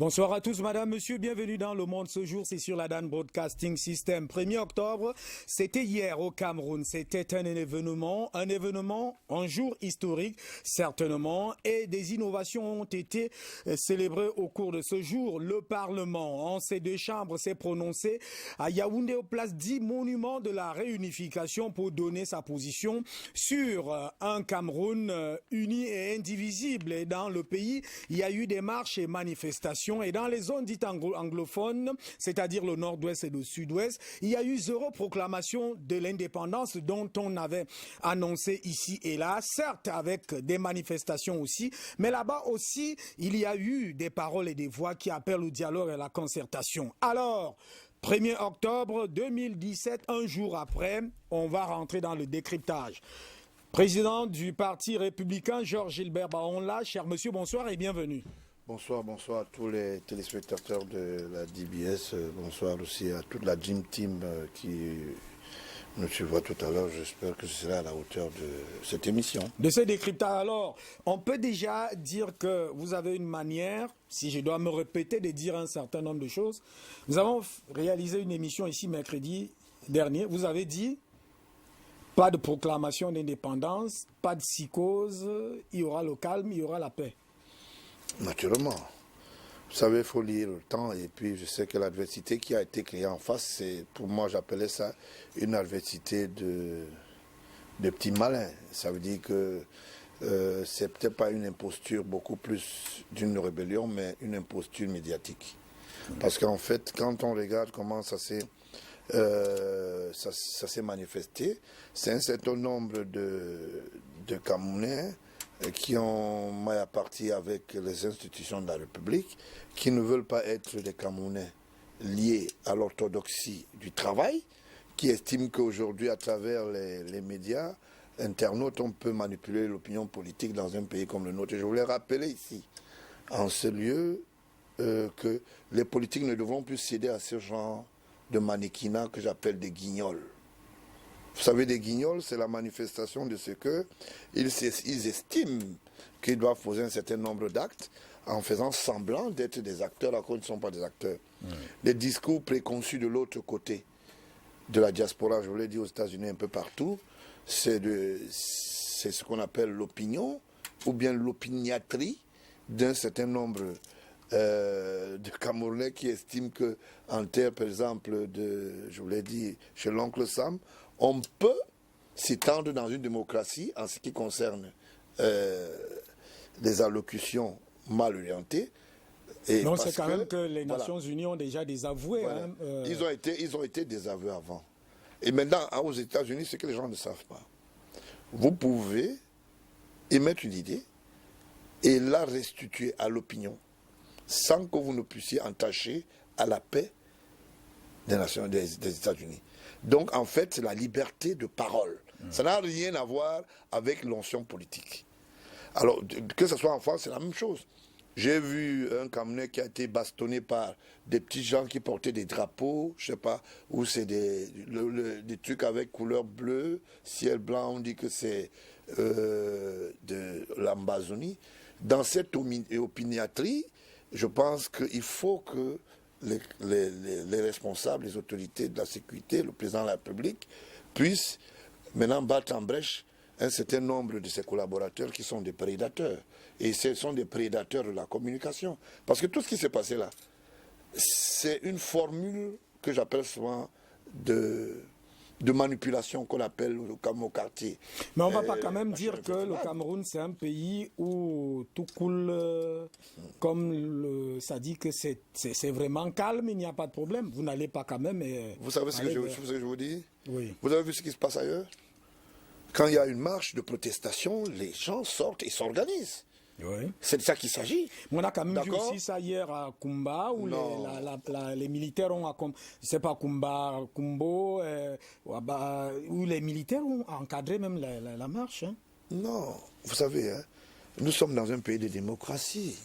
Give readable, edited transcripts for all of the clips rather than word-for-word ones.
Bonsoir à tous, madame, monsieur, bienvenue dans Le Monde ce jour, c'est sur la Dan Broadcasting System. 1er octobre, c'était hier au Cameroun, c'était un événement, un jour historique certainement, et des innovations ont été célébrées au cours de ce jour. Le Parlement, en ces deux chambres, s'est prononcé à Yaoundé au place 10 monuments de la réunification pour donner sa position sur un Cameroun uni et indivisible. Et dans le pays, il y a eu des marches et manifestations. Et dans les zones dites anglophones, c'est-à-dire le nord-ouest et le sud-ouest, il y a eu 0 proclamation de l'indépendance dont on avait annoncé ici et là, certes avec des manifestations aussi, mais là-bas aussi, il y a eu des paroles et des voix qui appellent au dialogue et à la concertation. Alors, 1er octobre 2017, un jour après, on va rentrer dans le décryptage. Président du Parti républicain, Georges Gilbert Baonla, cher monsieur, bonsoir et bienvenue. Bonsoir à tous les téléspectateurs de la DBS, bonsoir aussi à toute la Dream Team qui nous suivra tout à l'heure. J'espère que ce sera à la hauteur de cette émission. De ce décryptage, alors, on peut déjà dire que vous avez une manière, si je dois me répéter, de dire un certain nombre de choses. Nous avons réalisé une émission ici mercredi dernier, vous avez dit pas de proclamation d'indépendance, pas de psychose, il y aura le calme, il y aura la paix. Naturellement. Vous savez, il faut lire le temps et puis je sais que l'adversité qui a été créée en face, c'est, pour moi j'appelais ça une adversité de petits malins. Ça veut dire que c'est peut-être pas une imposture beaucoup plus d'une rébellion, mais une imposture médiatique. Parce qu'en fait, quand on regarde comment ça s'est manifesté, c'est un certain nombre de Camerounais qui ont maille à partie avec les institutions de la République, qui ne veulent pas être des Camerounais liés à l'orthodoxie du travail, qui estiment qu'aujourd'hui, à travers les médias internautes, on peut manipuler l'opinion politique dans un pays comme le nôtre. Et je voulais rappeler ici, en ce lieu, que les politiques ne devront plus céder à ce genre de mannequinat que j'appelle des guignols. Vous savez, des guignols, c'est la manifestation de ce qu'ils estiment qu'ils doivent poser un certain nombre d'actes en faisant semblant d'être des acteurs alors qu'ils ne sont pas des acteurs. Les discours préconçus de l'autre côté de la diaspora, je vous l'ai dit aux États-Unis un peu partout, c'est ce qu'on appelle l'opinion ou bien l'opiniâtrie d'un certain nombre de Camerounais qui estiment qu'en terre, par exemple, je vous l'ai dit, chez l'oncle Sam, on peut s'étendre dans une démocratie en ce qui concerne les allocutions mal orientées. Et non, c'est quand même que les Nations Unies ont déjà désavoué. Voilà. Hein, Ils ont été désavoués avant. Et maintenant, aux États-Unis, c'est que les gens ne savent pas. Vous pouvez émettre une idée et la restituer à l'opinion sans que vous ne puissiez entacher à la paix des États-Unis. Donc, en fait, c'est la liberté de parole. Ça n'a rien à voir avec l'onction politique. Alors, que ce soit en France, c'est la même chose. J'ai vu un Camerounais qui a été bastonné par des petits gens qui portaient des drapeaux, je sais pas, où c'est des trucs avec couleur bleue, ciel blanc, on dit que c'est de l'Ambazonie. Dans cette opiniâtrie, je pense qu'il faut que les responsables, les autorités de la sécurité, le président de la République, puissent maintenant battre en brèche un certain nombre de ses collaborateurs qui sont des prédateurs. Et ce sont des prédateurs de la communication. Parce que tout ce qui s'est passé là, c'est une formule que j'appelle souvent de manipulation qu'on appelle le quartier. Mais on ne va pas quand même dire que le Cameroun, c'est un pays où tout coule comme ça dit que c'est vraiment calme, il n'y a pas de problème. Vous n'allez pas quand même... vous savez ce que je vous dis? Oui. Vous avez vu ce qui se passe ailleurs? Quand il y a une marche de protestation, les gens sortent et s'organisent. Oui. C'est de ça qu'il s'agit. On a quand même vu aussi ça hier à Kumba, où les militaires ont, je sais pas, Kumbo, où les militaires ont encadré même la marche. Hein. Non, vous savez, hein, nous sommes dans un pays de démocratie.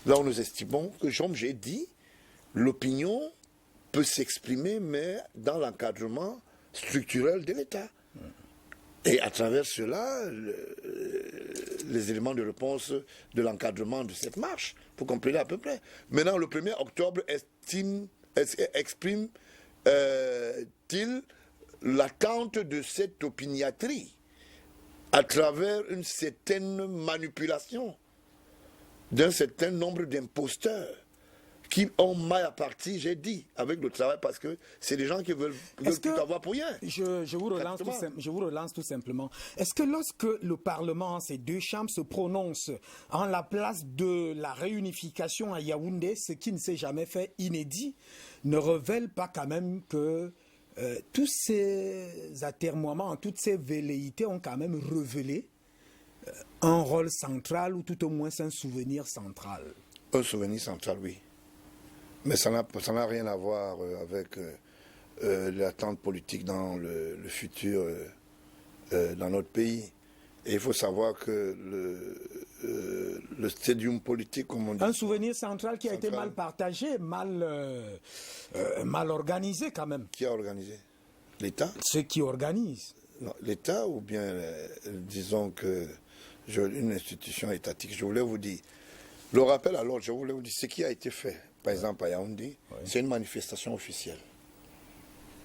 Là où nous estimons que, comme j'ai dit, l'opinion peut s'exprimer, mais dans l'encadrement structurel de l'État. Et à travers cela, les éléments de réponse de l'encadrement de cette marche, pour compléter à peu près. Maintenant, le 1er octobre exprime-t-il l'attente de cette opiniâtrie à travers une certaine manipulation d'un certain nombre d'imposteurs qui ont mal à partir, j'ai dit, avec le travail, parce que c'est des gens qui veulent tout avoir pour rien. Je vous relance tout simplement. Est-ce que lorsque le Parlement, ces deux chambres, se prononcent en la place de la réunification à Yaoundé, ce qui ne s'est jamais fait, inédit, ne révèle pas quand même que tous ces atermoiements, toutes ces velléités ont quand même révélé un rôle central, ou tout au moins un souvenir central? Un souvenir central, oui. Mais ça n'a rien à voir avec l'attente politique dans le futur dans notre pays. Et il faut savoir que le stadium politique, comme on dit... Un souvenir central qui a été mal partagé, mal organisé quand même. Qui a organisé? L'État? Ceux qui organisent. Non, l'État ou bien, disons que une institution étatique. Je voulais vous dire, le rappel à l'ordre, je voulais vous dire, ce qui a été fait, par exemple à Yaoundé, c'est une manifestation officielle.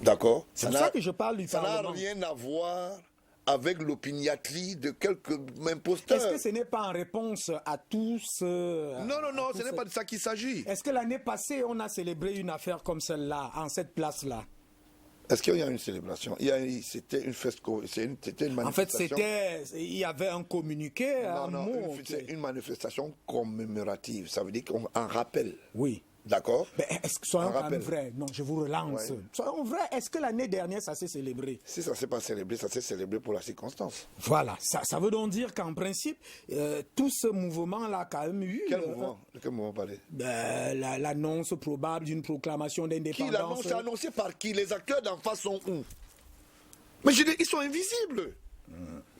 D'accord? C'est pour ça que je parle du Parlement. Ça n'a rien à voir avec l'opiniâtrie de quelques imposteurs. Est-ce que ce n'est pas en réponse à tous... Non, ce n'est pas de ça qu'il s'agit. Est-ce que l'année passée, on a célébré une affaire comme celle-là, en cette place-là? Est-ce qu'il y a une célébration? C'était une fête, c'était une manifestation. En fait, il y avait un communiqué, c'est une manifestation commémorative. Ça veut dire qu'on en rappelle. Oui. D'accord? Mais soyons quand même vrais. Non, je vous relance. Ouais. Soyons vrais. Est-ce que l'année dernière, ça s'est célébré? Si ça ne s'est pas célébré, ça s'est célébré pour la circonstance. Voilà. Ça veut donc dire qu'en principe, tout ce mouvement-là a quand même eu... Quel mouvement? De quel mouvement parlez? L'annonce probable d'une proclamation d'indépendance. Qui l'annonce? C'est annoncé par qui? Les acteurs d'en face sont où? Mais je dis, ils sont invisibles.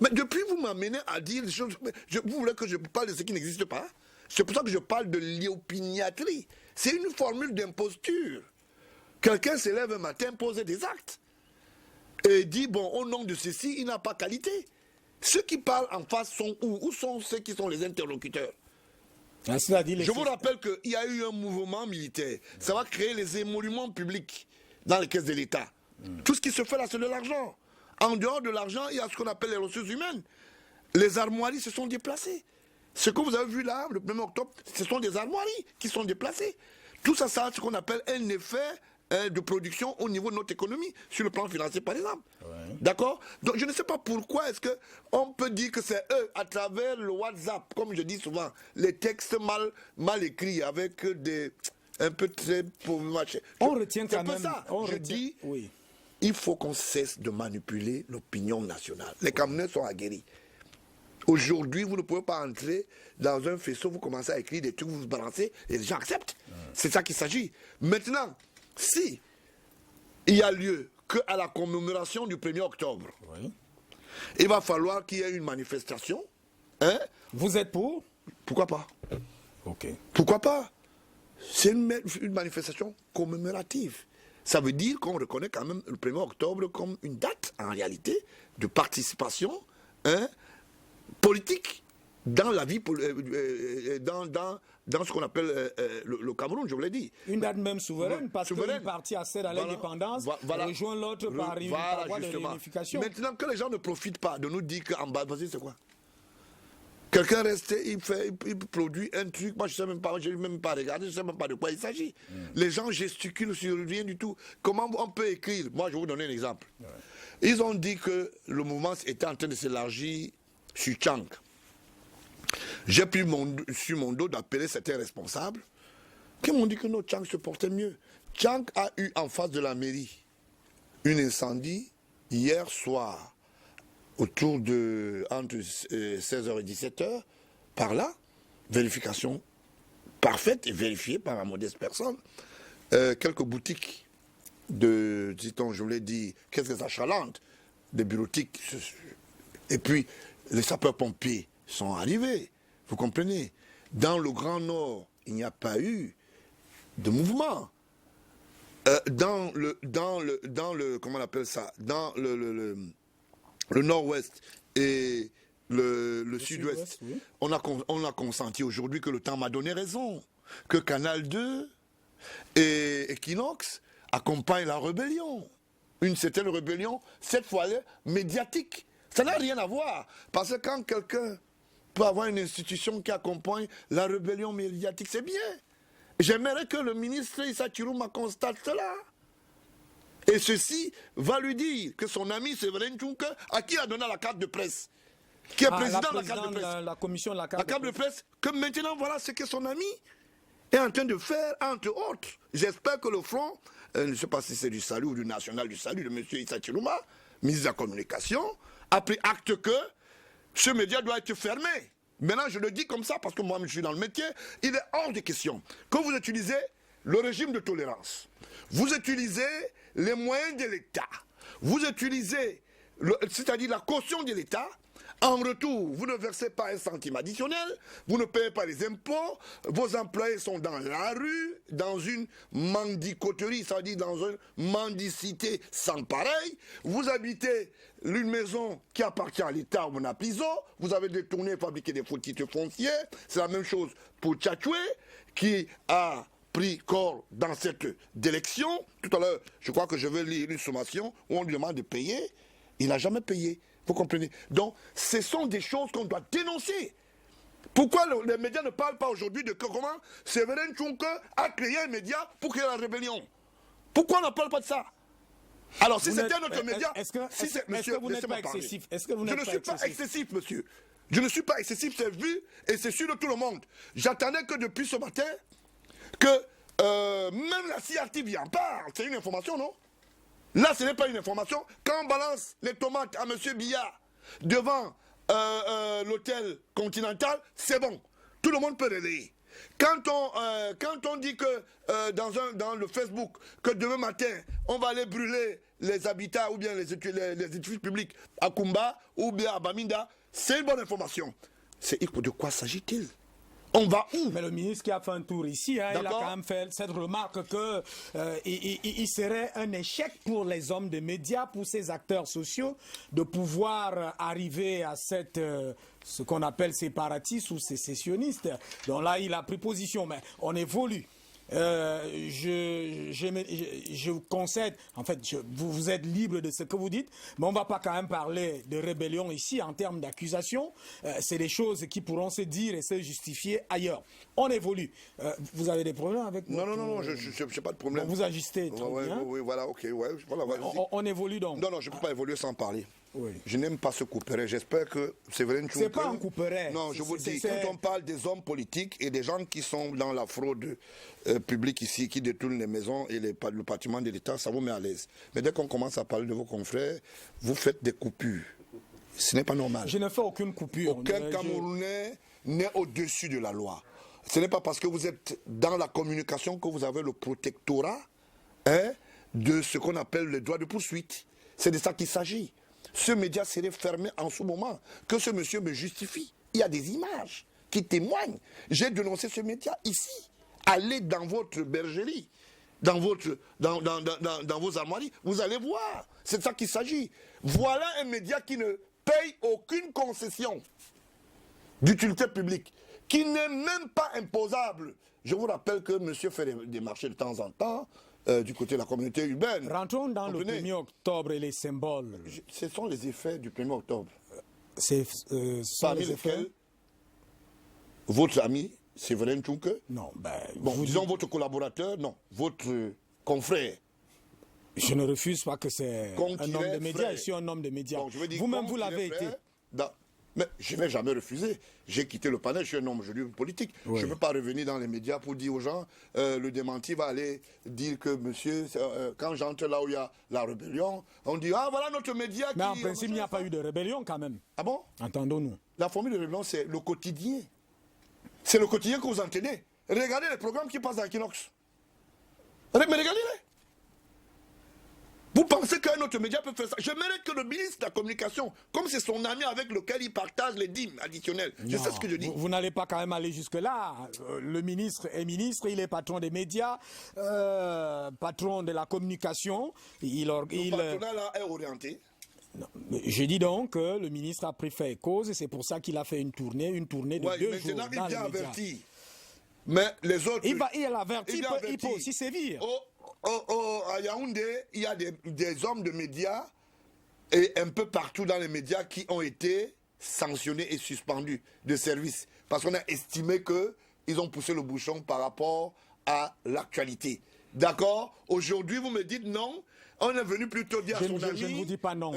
Mais depuis, vous m'amenez à dire des choses... Vous voulez que je parle de ce qui n'existe pas? C'est pour ça que je parle de l'opiniâtrie. C'est une formule d'imposture. Quelqu'un se lève un matin, pose des actes et dit, bon, au nom de ceci, il n'a pas qualité. Ceux qui parlent en face sont où? Où sont ceux qui sont les interlocuteurs? Je vous rappelle qu'il y a eu un mouvement militaire. Ça va créer les émoluments publics dans les caisses de l'État. Tout ce qui se fait là, c'est de l'argent. En dehors de l'argent, il y a ce qu'on appelle les ressources humaines. Les armoiries se sont déplacées. Ce que vous avez vu là, le 1er octobre, ce sont des armoiries qui sont déplacées. Tout ça, ça a ce qu'on appelle un effet de production au niveau de notre économie, sur le plan financier par exemple. Ouais. D'accord? Donc je ne sais pas pourquoi est-ce qu'on peut dire que c'est eux, à travers le WhatsApp, comme je dis souvent, les textes mal écrits, avec un peu très pauvre machin. On retient quand même... ça. Je dis, oui. Il faut qu'on cesse de manipuler l'opinion nationale. Les Camerounais sont aguerris. Aujourd'hui, vous ne pouvez pas entrer dans un faisceau, vous commencez à écrire des trucs, vous vous balancez, et les gens acceptent. C'est ça qu'il s'agit. Maintenant, si il y a lieu qu'à la commémoration du 1er octobre, il va falloir qu'il y ait une manifestation. Hein? Vous êtes pour? Pourquoi pas? Ok. Pourquoi pas? C'est une manifestation commémorative. Ça veut dire qu'on reconnaît quand même le 1er octobre comme une date, en réalité, de participation, politique dans la vie, dans ce qu'on appelle le Cameroun, je vous l'ai dit. Une date même souveraine, parce qu'une partie accède à l'indépendance, rejoint l'autre par une voie de réunification. Maintenant, que les gens ne profitent pas de nous dire qu'en bas, vas-y, c'est quoi? Quelqu'un reste, il produit un truc, moi je ne sais même pas, je n'ai même pas regardé, je ne sais même pas de quoi il s'agit. Les gens gesticulent sur rien du tout. Comment on peut écrire? Moi je vais vous donner un exemple. Ils ont dit que le mouvement était en train de s'élargir sur Tchang. J'ai pris sur mon dos d'appeler certains responsables qui m'ont dit que nos Tchang se portait mieux. Tchang a eu en face de la mairie un incendie hier soir, autour de entre 16h et 17h, par là, vérification parfaite et vérifiée par ma modeste personne, quelques boutiques dit-on, je vous l'ai dit, quelques achalantes, des bureautiques, et puis les sapeurs-pompiers sont arrivés, vous comprenez. Dans le Grand Nord, il n'y a pas eu de mouvement. Dans le comment on appelle ça, dans le nord-ouest et le sud-ouest, oui. on a consenti aujourd'hui que le temps m'a donné raison, que Canal 2 et Equinox accompagnent la rébellion. Une certaine rébellion, cette fois-là, médiatique. Ça n'a rien à voir. Parce que quand quelqu'un peut avoir une institution qui accompagne la rébellion médiatique, c'est bien. J'aimerais que le ministre Issa Chirouma constate cela. Et ceci va lui dire que son ami Séverin Tchouke, à qui il a donné la carte de presse, qui est président de la carte de presse, la commission de la carte de presse, que maintenant voilà ce que son ami est en train de faire, entre autres. J'espère que le front, je ne sais pas si c'est du salut ou du national du salut de M. Issa Chirouma, ministre de la communication, a pris acte que ce média doit être fermé. Maintenant, je le dis comme ça parce que moi, je suis dans le métier. Il est hors de question que vous utilisez le régime de tolérance. Vous utilisez les moyens de l'État. Vous utilisez, c'est-à-dire la caution de l'État. En retour, vous ne versez pas un centime additionnel, vous ne payez pas les impôts, vos employés sont dans la rue, dans une mendicoterie, c'est-à-dire dans une mendicité sans pareil. Vous habitez une maison qui appartient à l'État au Monapiso, vous avez détourné et fabriqué des faux titres fonciers. C'est la même chose pour Tchatchoué, qui a pris corps dans cette délection. Tout à l'heure, je crois que je vais lire une sommation où on lui demande de payer. Il n'a jamais payé. Vous comprenez? Donc, ce sont des choses qu'on doit dénoncer. Pourquoi les médias ne parlent pas aujourd'hui de comment Séverin Tchouke a créé un média pour créer la rébellion? Pourquoi on ne parle pas de ça? Alors, si c'était notre média... Est-ce que vous n'êtes pas excessif? Je ne suis pas excessif, monsieur. Je ne suis pas excessif, c'est vu et c'est sûr de tout le monde. J'attendais que depuis ce matin, que même la CRTV en parle. C'est une information, non? Là, ce n'est pas une information. Quand on balance les tomates à M. Billard devant l'hôtel Continental, c'est bon. Tout le monde peut relayer. Quand on dit que dans le Facebook, que demain matin, on va aller brûler les habitats ou bien les édifices publics à Kumba ou bien à Baminda, c'est une bonne information. De quoi s'agit-il? On va où? Mais le ministre qui a fait un tour ici, il a quand même fait cette remarque que il serait un échec pour les hommes de médias, pour ces acteurs sociaux, de pouvoir arriver à ce qu'on appelle séparatistes ou sécessionnistes. Donc là, il a pris position, mais on évolue. Je vous concède, en fait, vous êtes libre de ce que vous dites, mais on ne va pas quand même parler de rébellion ici en termes d'accusation. C'est des choses qui pourront se dire et se justifier ailleurs. On évolue. Vous avez des problèmes avec Non, je n'ai pas de problème. Bon, vous ajustez. Oui, voilà, ok. Ouais, voilà, on évolue donc. Non, je ne peux pas évoluer sans parler. Oui. Je n'aime pas ce couperet. J'espère que Séverin Tchouke... C'est pas un couperet. Non, je vous dis, quand on parle des hommes politiques et des gens qui sont dans la fraude publique ici, qui détournent les maisons et le bâtiment de l'État, ça vous met à l'aise. Mais dès qu'on commence à parler de vos confrères, vous faites des coupures. Ce n'est pas normal. Je ne fais aucune coupure. Aucun Camerounais n'est au-dessus de la loi. Ce n'est pas parce que vous êtes dans la communication que vous avez le protectorat de ce qu'on appelle le droit de poursuite. C'est de ça qu'il s'agit. Ce média serait fermé en ce moment. Que ce monsieur me justifie. Il y a des images qui témoignent. J'ai dénoncé ce média ici. Allez dans votre bergerie, dans vos armoiries, vous allez voir. C'est de ça qu'il s'agit. Voilà un média qui ne paye aucune concession d'utilité publique, qui n'est même pas imposable. Je vous rappelle que monsieur fait des marchés de temps en temps, du côté de la communauté urbaine. Rentrons dans le 1er octobre et les symboles. Ce sont les effets du 1er octobre. Parmi lesquels votre ami, Séverin Tchouke. Non, disons votre collaborateur, non, votre confrère. Je ne refuse pas que c'est un homme de médias. Je suis un homme de médias. Vous-même, vous l'avez été. Mais je n'ai jamais refusé. J'ai quitté le panel, je suis un homme aujourd'hui politique. Oui. Je ne peux pas revenir dans les médias pour dire aux gens, le démenti va aller dire que monsieur, quand j'entre là où il y a la rébellion, on dit, ah voilà notre média qui... Mais en principe, il n'y a pas eu de rébellion quand même. Ah bon? Entendons-nous. La formule de rébellion, c'est le quotidien. C'est le quotidien que vous entendez. Regardez les programmes qui passent dans Equinox. Mais regardez-les. Vous pensez qu'un autre média peut faire ça? J'aimerais que le ministre de la Communication, comme c'est son ami avec lequel il partage les dîmes additionnelles, je sais ce que je dis. Vous n'allez pas quand même aller jusque-là. Le ministre est ministre, il est patron des médias, patron de la communication. Le patronat là est orienté. J'ai dit donc que le ministre a pris fait et cause et c'est pour ça qu'il a fait une tournée de 2 jours dans il les vient médias. averti. Mais les autres... Il avertit, il peut aussi sévir. À Yaoundé, il y a des hommes de médias et un peu partout dans les médias qui ont été sanctionnés et suspendus de service. Parce qu'on a estimé qu'ils ont poussé le bouchon par rapport à l'actualité. D'accord? Aujourd'hui, vous me dites non. On est venu plutôt dire à son ami... Je ne vous dis pas non.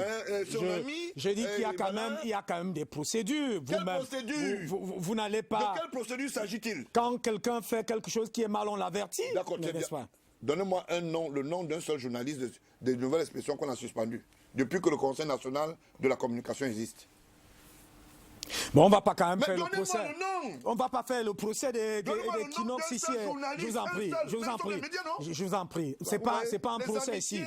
Je dis qu'il y a quand même des procédures. Quelle procédure? Vous n'allez pas... De quelle procédure s'agit-il? Quand quelqu'un fait quelque chose qui est mal, on l'avertit. D'accord, n'est-ce pas? Donnez-moi le nom d'un seul journaliste des nouvelles expressions qu'on a suspendues depuis que le Conseil national de la communication existe. Bon, on ne va pas quand même faire le procès. Le nom. On ne va pas faire le procès des Kinox ici. Je vous en prie. C'est pas un procès ici.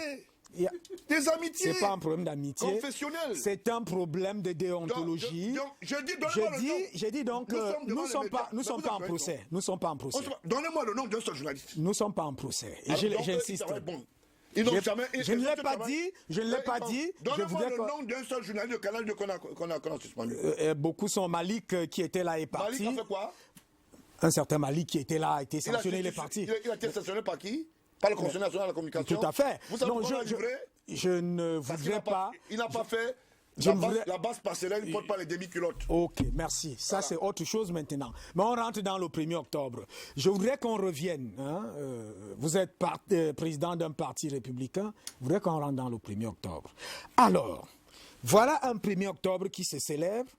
Des amitiés. C'est pas un problème d'amitié. Confessionnel. C'est un problème de déontologie. J'ai dit donc nous ne sommes pas en procès. Nous ne sommes pas en procès. Donnez-moi le nom d'un seul journaliste. Nous ne sommes pas en procès. Et j'insiste. Je ne l'ai pas dit. Je ne l'ai pas dit. Donnez-moi le nom d'un seul journaliste de Canal qu'on a suspendu. Beaucoup sont Malik qui était là et parti. Malik a fait quoi? Un certain Malik qui était là a été sanctionné, il est parti. Il a été sanctionné par qui? Par le Conseil national de la communication. Tout à fait. Vous savez je ne voudrais pas. Il n'a pas fait. La base passerelle, il ne porte pas les demi-culottes. Ok, merci. Ça, c'est autre chose maintenant. Mais on rentre dans le 1er octobre. Je voudrais qu'on revienne. Vous êtes président d'un parti républicain. Je voudrais qu'on rentre dans le 1er octobre. Alors, voilà un 1er octobre qui se célèbre.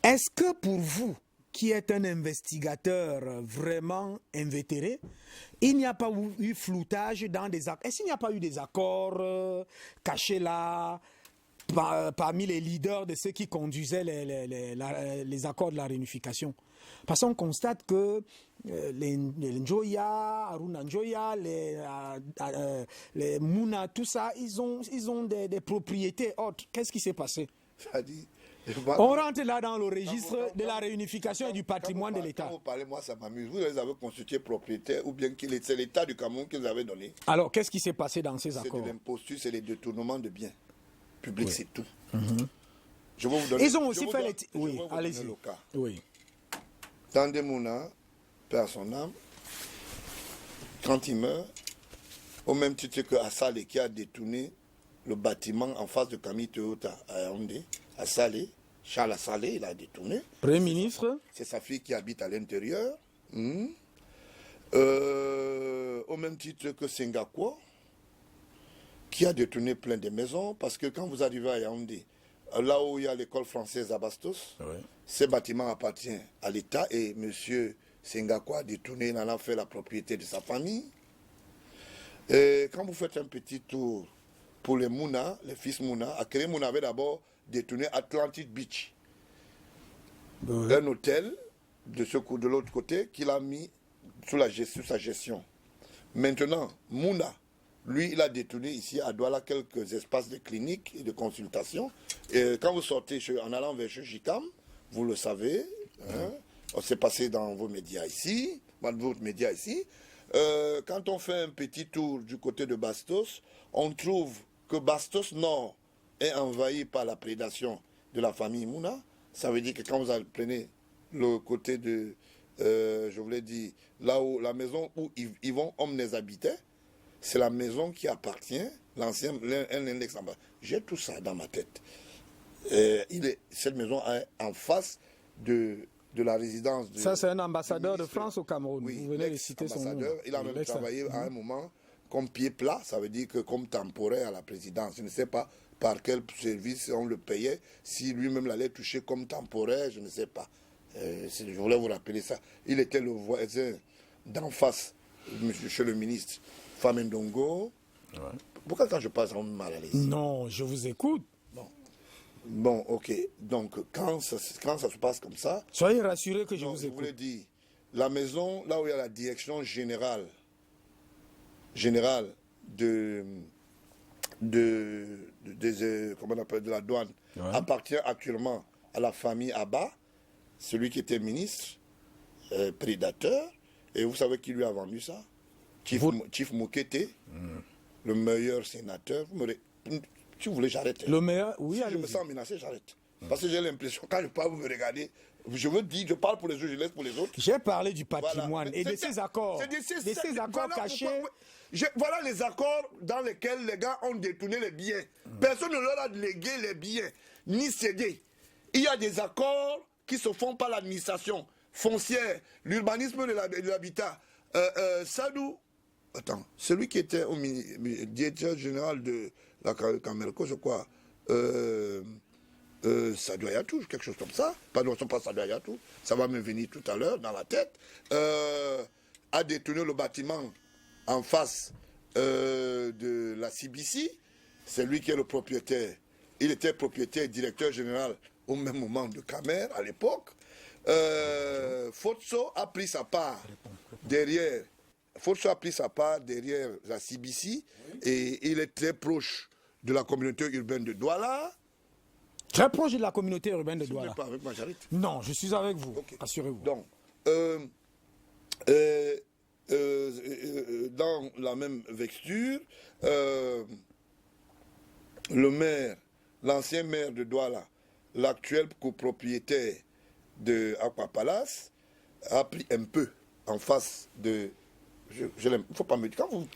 Est-ce que pour vous, qui êtes un investigateur vraiment invétéré, il n'y a pas eu floutage dans des accords? Est-ce qu'il n'y a pas eu des accords cachés là parmi les leaders de ceux qui conduisaient les accords de la réunification? Parce qu'on constate que les Njoya, Aruna Njoya, les Mouna, tout ça, ils ont des propriétés autres. Qu'est-ce qui s'est passé? On rentre là dans le registre de la réunification et du patrimoine de l'État. Quand vous parlez, moi ça m'amuse. Vous les avez constitués propriétaires ou bien c'est l'État du Cameroun qui les avait donnés. Alors qu'est-ce qui s'est passé dans ces accords? C'est de l'imposture, c'est les détournements de biens publics, oui. C'est tout. Je vais vous donner. Ils ont aussi fait les. Oui, allez-y. Oui. Tandemouna, perd son âme, quand il meurt, au même titre que Assalé qui a détourné le bâtiment en face de Camille Toyota à Yaoundé, Assalé, Charles Assalé, il a détourné. Premier ministre. C'est sa fille qui habite à l'intérieur. Au même titre que Singapore, qui a détourné plein de maisons, parce que quand vous arrivez à Yaoundé, là où il y a l'école française à Bastos, ce bâtiment appartient à l'État et M. Singapore a détourné, il en a fait la propriété de sa famille. Et quand vous faites un petit tour pour les Mouna, les fils Mouna, Akere Mouna avait d'abord détourné Atlantic Beach, un hôtel de l'autre côté qu'il a mis sous sa gestion. Maintenant, Mouna, lui, il a détourné ici à Douala quelques espaces de cliniques et de consultation. Et quand vous sortez en allant vers Jikam, vous le savez, c'est passé dans vos médias ici, dans votre média ici. Quand on fait un petit tour du côté de Bastos, on trouve que Bastos Nord est envahi par la prédation de la famille Mouna. Ça veut dire que quand vous prenez le côté de, je vous l'ai dit, là où la maison où Yvon Omnes habitait, c'est la maison qui appartient, l'ancien index. J'ai tout ça dans ma tête. Cette maison est en face de la résidence. Ça, c'est un ambassadeur de France au Cameroun. Oui, vous venez de citer son nom. Il a même travaillé à un moment comme pied plat, ça veut dire que comme temporaire à la présidence. Je ne sais pas par quel service on le payait, si lui-même l'allait toucher comme temporaire, je ne sais pas. Je voulais vous rappeler ça. Il était le voisin d'en face, monsieur le ministre, Famendongo. Ouais. Pourquoi quand je passe, on me mal à l'aise? Non, je vous écoute. Bon, ok. Donc, quand ça se passe comme ça... Soyez rassurés que je vous écoute. Je voulais dire, la maison, là où il y a la direction générale de la douane, appartient actuellement à la famille Abba, celui qui était ministre, prédateur. Et vous savez qui lui a vendu ça? Chief Moukete, le meilleur sénateur. Si vous voulez, j'arrête. Le meilleur, oui, si je me sens menacé, j'arrête. Parce que j'ai l'impression, quand je parle, vous me regardez, je parle pour les autres, je laisse pour les autres. J'ai parlé du patrimoine et de ces accords. C'est ces accords cachés. Voilà les accords dans lesquels les gars ont détourné les biens. Personne ne leur a légué les biens, ni cédé. Il y a des accords qui se font par l'administration foncière, l'urbanisme de l'habitat. Sadou, attends, celui qui était au directeur général de la Camerco, je crois, Sadou Ayatou, quelque chose comme ça. Pardon, ce n'est pas Sadou Ayatou, ça va me venir tout à l'heure dans la tête. A détourné le bâtiment en face de la CBC. C'est lui qui est le propriétaire. Il était propriétaire et directeur général au même moment de Camer à l'époque. Fotso a pris sa part derrière. Fotso a pris sa part derrière la CBC et il est très proche de la communauté urbaine de Douala. Très proche de la communauté urbaine de Douala. Vous n'êtes pas avec Majarit? Non, je suis avec vous. Okay. Assurez-vous. Donc, dans la même vexture, le maire, l'ancien maire de Douala, l'actuel copropriétaire de Aqua Palace, a pris un peu en face de... Il ne faut pas me dire... Quand vous...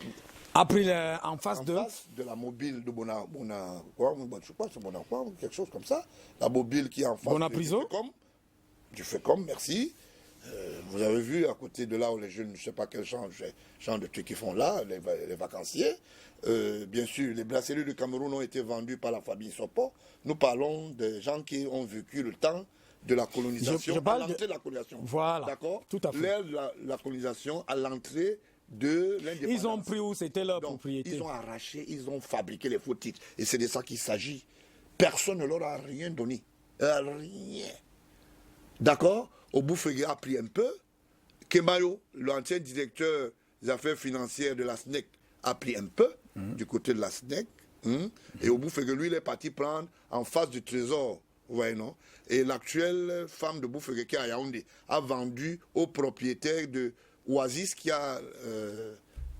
A pris en face de la mobile de je crois que c'est Bonacqua, quelque chose comme ça. La mobile qui est en face du FECOM, merci. Vous avez vu à côté de là où les jeunes, je ne sais pas quel genre de trucs qu'ils font là, les vacanciers. Bien sûr, les bracelets du Cameroun ont été vendus par la famille Sopo. Nous parlons des gens qui ont vécu le temps de la colonisation, à l'entrée de la colonisation. Voilà, d'accord, tout à fait. L'ère de la colonisation à l'entrée de l'indépendance. Ils ont pris où c'était leur propriété. Ils ont arraché, ils ont fabriqué les faux titres. Et c'est de ça qu'il s'agit. Personne ne leur a rien donné. Rien. D'accord? Oboufégué a pris un peu. Kemayo, l'ancien directeur des affaires financières de la SNEC, a pris un peu du côté de la SNEC. Et Oboufégué, lui, il est parti prendre en face du trésor. Vous voyez, non? Et l'actuelle femme de Boufégué, qui est à Yaoundé, a vendu au propriétaire de Oasis, qui a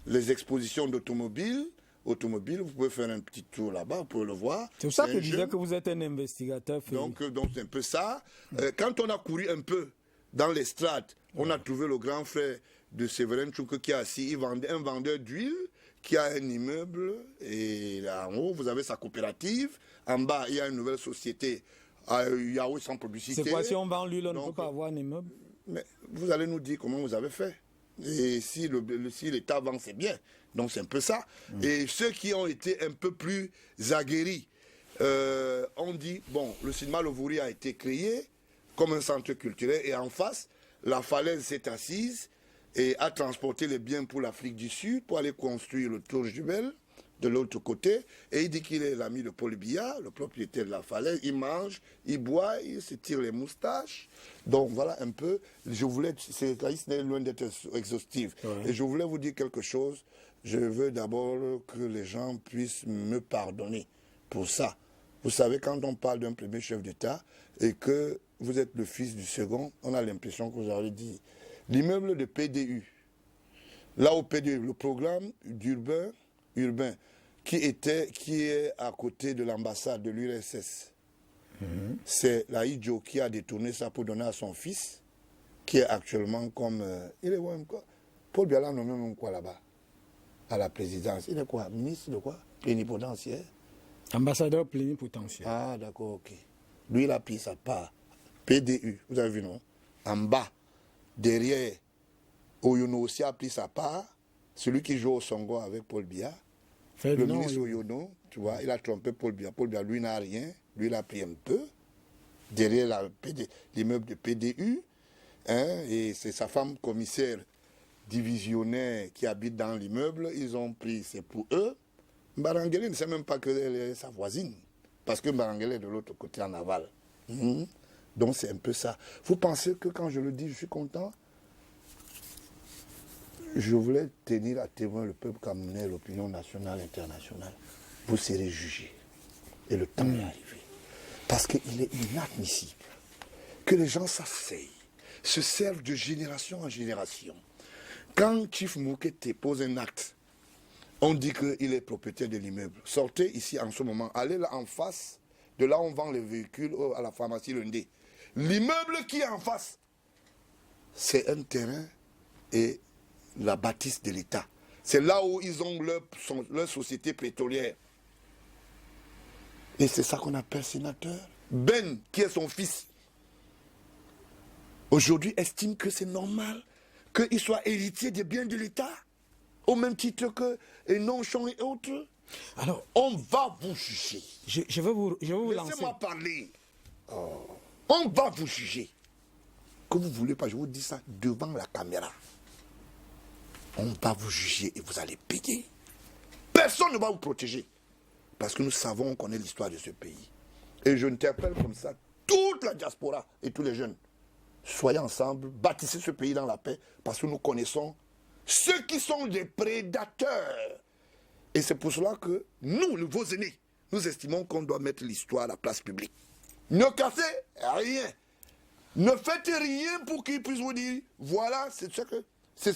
les expositions d'automobiles. Vous pouvez faire un petit tour là-bas, vous pouvez le voir. C'est pour ça que je disais que vous êtes un investigateur. Donc c'est un peu ça. Quand on a couru un peu dans les strates, on a trouvé le grand frère de Séverin Tchouk qui est assis, un vendeur d'huile qui a un immeuble. Et là en haut, vous avez sa coopérative. En bas, il y a une nouvelle société à Yahoo sans publicité. C'est quoi, si on vend l'huile, on ne peut pas avoir un immeuble? Mais vous allez nous dire comment vous avez fait. Et si l'État vend, c'est bien. Donc c'est un peu ça. Et ceux qui ont été un peu plus aguerris ont dit, bon, le cinéma Lovouri a été créé comme un centre culturel et en face, la falaise s'est assise et a transporté les biens pour l'Afrique du Sud pour aller construire le Tour Jumel de l'autre côté. Et il dit qu'il est l'ami de Paul Biya, le propriétaire de la falaise. Il mange, il boit, il se tire les moustaches. Donc voilà un peu. La liste n'est loin d'être exhaustive. Et je voulais vous dire quelque chose. Je veux d'abord que les gens puissent me pardonner pour ça. Vous savez, quand on parle d'un premier chef d'État et que vous êtes le fils du second, on a l'impression que vous avez dit l'immeuble de PDU. Là au PDU, le programme urbain qui est à côté de l'ambassade de l'URSS. C'est la Idjo qui a détourné ça pour donner à son fils, qui est actuellement comme... il est quoi? Paul Biya l'a nommé même quoi là-bas? À la présidence. Il est quoi? Ministre de quoi? Plénipotentiaire? Ambassadeur plénipotentiaire. Ah d'accord, ok. Lui, il a pris sa part. PDU, vous avez vu, non? En bas, derrière, Oyono aussi a pris sa part. Celui qui joue au Songo avec Paul Biya. Le ministre Oyono, tu vois, il a trompé Paul Biya. Paul Biya, lui, n'a rien. Lui, il a pris un peu. Derrière l'immeuble de PDU. Hein, et c'est sa femme commissaire divisionnaire qui habite dans l'immeuble. Ils ont pris, c'est pour eux. Mbarangele ne sait même pas qu'elle est sa voisine. Parce que Mbarangele est de l'autre côté en aval. Donc c'est un peu ça. Vous pensez que quand je le dis, je suis content? Je voulais tenir à témoin le peuple camerounais, l'opinion nationale, internationale. Vous serez jugés. Et le temps est arrivé. Parce qu'il est inadmissible que les gens s'asseyent, se servent de génération en génération. Quand Chief Moukete pose un acte On dit qu'il est propriétaire de l'immeuble. Sortez ici en ce moment, allez là en face, de là on vend les véhicules à la pharmacie Lundé. L'immeuble qui est en face, c'est un terrain et la bâtisse de l'État. C'est là où ils ont leur société pétrolière. Et c'est ça qu'on appelle sénateur. Ben, qui est son fils, aujourd'hui estime que c'est normal qu'il soit héritier des biens de l'État, au même titre que Nonchamp et autres. Alors, on va vous juger. Je vais vous lancer. Laissez-moi parler. On va vous juger. Que vous voulez pas, je vous dis ça devant la caméra. On va vous juger et vous allez payer. Personne ne va vous protéger. Parce que nous savons, on connaît l'histoire de ce pays. Et je interpelle comme ça toute la diaspora et tous les jeunes. Soyez ensemble, bâtissez ce pays dans la paix, parce que nous connaissons ceux qui sont des prédateurs. Et c'est pour cela que nous, vos aînés, nous estimons qu'on doit mettre l'histoire à la place publique. Ne cassez rien. Ne faites rien pour qu'ils puissent vous dire, voilà, c'est ce que... C'est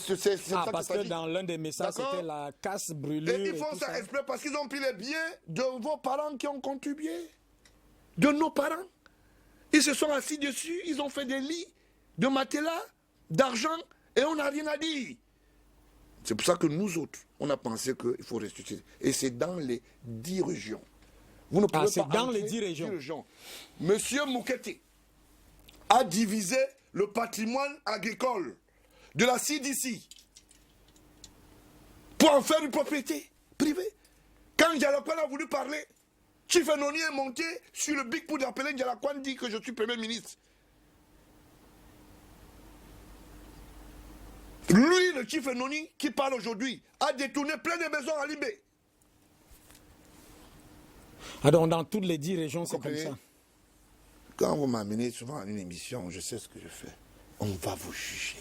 parce que dans l'un des messages, c'était la casse, brûlure. Et ils font ça exprès parce qu'ils ont pris les biens de vos parents qui ont contribué. De nos parents. Ils se sont assis dessus, ils ont fait des lits, de matelas, d'argent, et on n'a rien à dire. C'est pour ça que nous autres, on a pensé qu'il faut restituer. Et c'est dans les 10 régions. Vous ne pouvez c'est dans les 10 régions. Monsieur Moukete a divisé le patrimoine agricole de la CDC pour en faire une propriété privée. Quand Ndialakwan a voulu parler, Chief Enoni est monté sur le big pour d'appeler Ndialakwan, dit que je suis Premier ministre. Lui, le Chief Enoni, qui parle aujourd'hui, a détourné plein de maisons à Libé. Alors, dans toutes les 10 régions, c'est comme ça. Quand vous m'amenez souvent à une émission, je sais ce que je fais. On va vous juger.